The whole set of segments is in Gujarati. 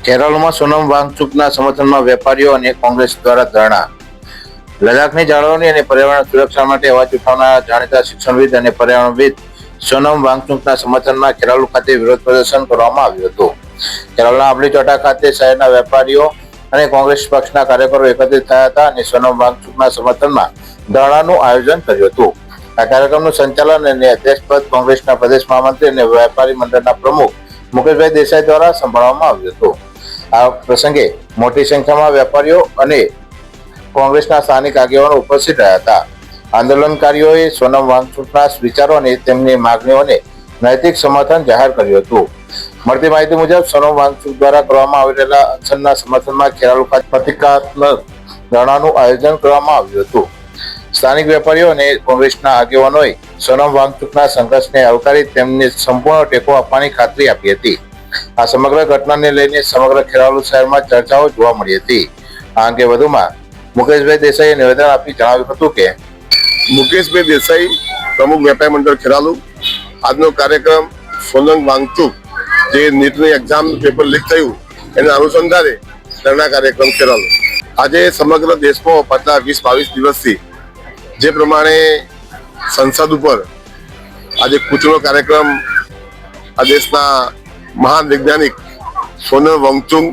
કેરળમાં સોનમ વાંગચુકના સમર્થનમાં વેપારીઓ અને કોંગ્રેસ દ્વારા ધરણા. લદ્દાખની જાળવણી અને પર્યાવરણ સુરક્ષા માટે અવાજ ઉઠાવનાર જાણીતા શિક્ષણવિદ અને પર્યાવરણવિદ સોનમ વાંગચુકના સમર્થનમાં ખેરાલુ ખાતે વિરોધ પ્રદર્શન કરવામાં આવ્યું હતું. કેરળના અબલીચોટા ખાતે શહેરના વેપારીઓ અને કોંગ્રેસ પક્ષના કાર્યકરો એકત્રિત થયા હતા અને સોનમ વાંગચુકના સમર્થનમાં ધરણાનું આયોજન કર્યું હતું. આ કાર્યક્રમનું સંચાલન અને અધ્યક્ષપદ કોંગ્રેસના પ્રદેશ મહામંત્રી અને વેપારી મંડળના પ્રમુખ મુકેશભાઈ દેસાઈ દ્વારા સંભાળવામાં આવ્યું હતું. આ પ્રસંગે મોટી સંખ્યામાં વેપારીઓ અને કોંગ્રેસના સ્થાનિક આગેવાનો ઉપસ્થિત રહ્યા હતા. આંદોલનકારીઓએ સોનમ વાંગચુકના વિચારો અને તેમની માગણીઓને નૈતિક સમર્થન જાહેર કર્યું હતું. મળતી માહિતી મુજબ સોનમ વાંગચુક દ્વારા કરવામાં આવી રહેલા અનશનના સમર્થનમાં ખેરાલુ ખાતે પ્રતિકાત્મક ધરણાનું આયોજન કરવામાં આવ્યું હતું. સ્થાનિક વેપારીઓ અને કોંગ્રેસના આગેવાનોએ સોનમ વાંગચુકના સંઘર્ષને આવકારી તેમને સંપૂર્ણ ટેકો આપવાની ખાતરી આપી હતી. આ સમગ્ર ઘટનાને લઈને સમગ્ર ખેરાલુ શહેરમાં ચર્ચાઓ જોવા મળી હતી. આ અંગે વધુમાં મુકેશભાઈ દેસાઈએ નિવેદન આપી જણાવ્યું હતું કે મુકેશભાઈ દેસાઈ, પ્રમુખ વેપારી મંડળ ખેરાલુ. આજનો કાર્યક્રમ સોનમ વાંગચુક જે નીટની એક્ઝામ પેપર લીક થયું એના અનુસંધાને ધરણા કાર્યક્રમ ખેરાલુ. આજે સમગ્ર દેશમાં પાછલા 20-22 દિવસથી જે પ્રમાણે સંસદ ઉપર આજે કૂચનો કાર્યક્રમ આ દેશના મહાન વૈજ્ઞાનિક સોનમ વાંગચુક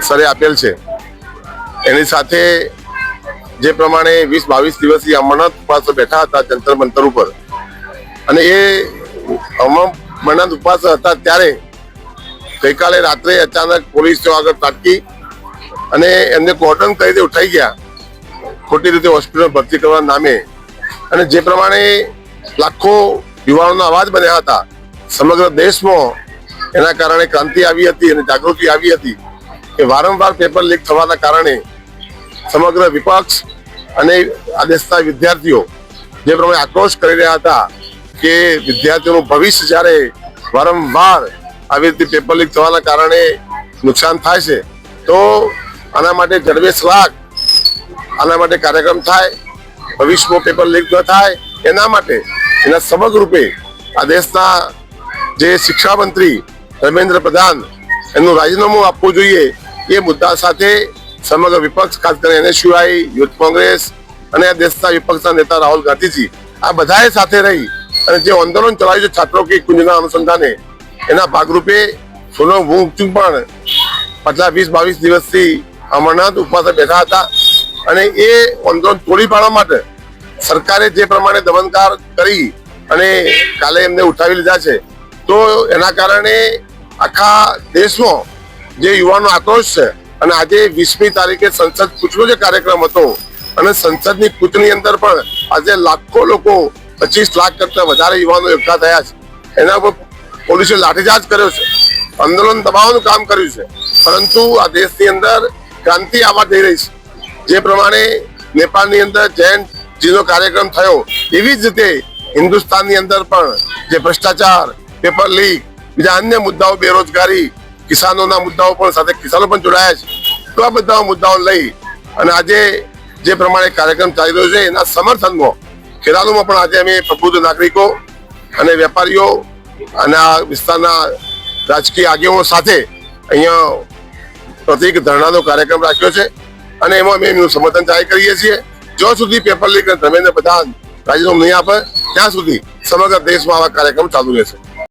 સરે આપેલ છે, એની સાથે જે પ્રમાણે 20-22 દિવસથી અમરનાથ ઉપવાસ બેઠા હતા જંતર મંતર ઉપર, અને એ અમરનાથ ઉપવાસ હતા ત્યારે ગઈકાલે રાત્રે અચાનક પોલીસ આગળ તાટકી અને એમને કોર્ડન કરી દે ઉઠાઈ ગયા ખોટી રીતે હોસ્પિટલ ભરતી કરવા નામે. અને જે પ્રમાણે લાખો યુવાનોનો અવાજ બન્યા હતા સમગ્ર દેશમાં, એના કારણે ક્રાંતિ આવી હતી અને જાગૃતિ આવી હતી કે વારંવાર પેપર લીક થવાના કારણે સમગ્ર વિપક્ષ અને આ દેશના વિદ્યાર્થીઓ જે પ્રમાણે આક્રોશ કરી રહ્યા હતા કે વિદ્યાર્થીઓનું ભવિષ્ય જ્યારે વારંવાર આવી રીતે પેપર લીક થવાના કારણે નુકસાન થાય છે, તો આના માટે ઝડપે લાગ આના માટે કાર્યક્રમ થાય, ભવિષ્યમાં પેપર લીક ન થાય એના માટે એના સમગ્ર રૂપે આ દેશના જે શિક્ષા મંત્રી ધર્મેન્દ્ર પ્રધાન એનું રાજીનામું આપવું જોઈએ એ મુદ્દા સાથે સમગ્ર વિપક્ષ, ખાસ કરીને એનએસયુઆઈ, યુથ કોંગ્રેસ અને દેશના વિપક્ષના નેતા રાહુલ ગાંધીજી, આ બધાએ સાથે રહી અને જે આંદોલન ચલાવ્યું છે છાત્રો કે કુંજના અનુસંધાને, એના ભાગરૂપે સોનમ વાંગચુક પણ પાછલા 20-22 દિવસથી અમરનાથ ઉપવાસે બેઠા હતા. અને એ આંદોલન તોડી પાડવા માટે સરકારે જે પ્રમાણે દમનકાર કરી અને કાલે એમને ઉઠાવી લીધા છે, તો એના કારણે આખા દેશમાં જે યુવાનો આક્રોશ છે. અને આજે 20મી તારીખે સંસદ કૂચનો જે કાર્યક્રમ હતો અને સંસદની કૂચની અંદર પણ આજે લાખો લોકો, 25 લાખ કરતા વધારે યુવાનો એકઠા થયા છે. એના ઉપર પોલીસે લાઠીચાર્જ કર્યો છે, આંદોલન દબાવવાનું કામ કર્યું છે. પરંતુ આ દેશની અંદર ક્રાંતિ આવવા જઈ રહી છે. જે પ્રમાણે નેપાળની અંદર જયંતજીનો કાર્યક્રમ થયો, એવી જ રીતે હિન્દુસ્તાનની અંદર પણ જે ભ્રષ્ટાચાર, પેપર લીક, બીજા અન્ય મુદ્દાઓ, બેરોજગારી, કિસાનોના મુદ્દાઓ પણ સાથે કિસાનો પણ જોડાયા છે. તો આ બધા મુદ્દાઓ લઈ અને આજે જે પ્રમાણે કાર્યક્રમ ચાલી રહ્યો છે એના સમર્થનમાં ખેરાલુમાં પણ આજે અમે પ્રબુદ્ધ નાગરિકો અને વેપારીઓ અને આ વિસ્તારના રાજકીય આગેવાનો સાથે અહીંયા પ્રતિક ધરણાનો કાર્યક્રમ રાખ્યો છે. અને એમાં અમે એમનું સમર્થન જાહેર કરીએ છીએ. જ્યાં સુધી પેપર લીક અને ધર્મેન્દ્ર પ્રધાન રાજીનામું નહીં આપે ત્યાં સુધી સમગ્ર દેશમાં આવા કાર્યક્રમ ચાલુ રહેશે.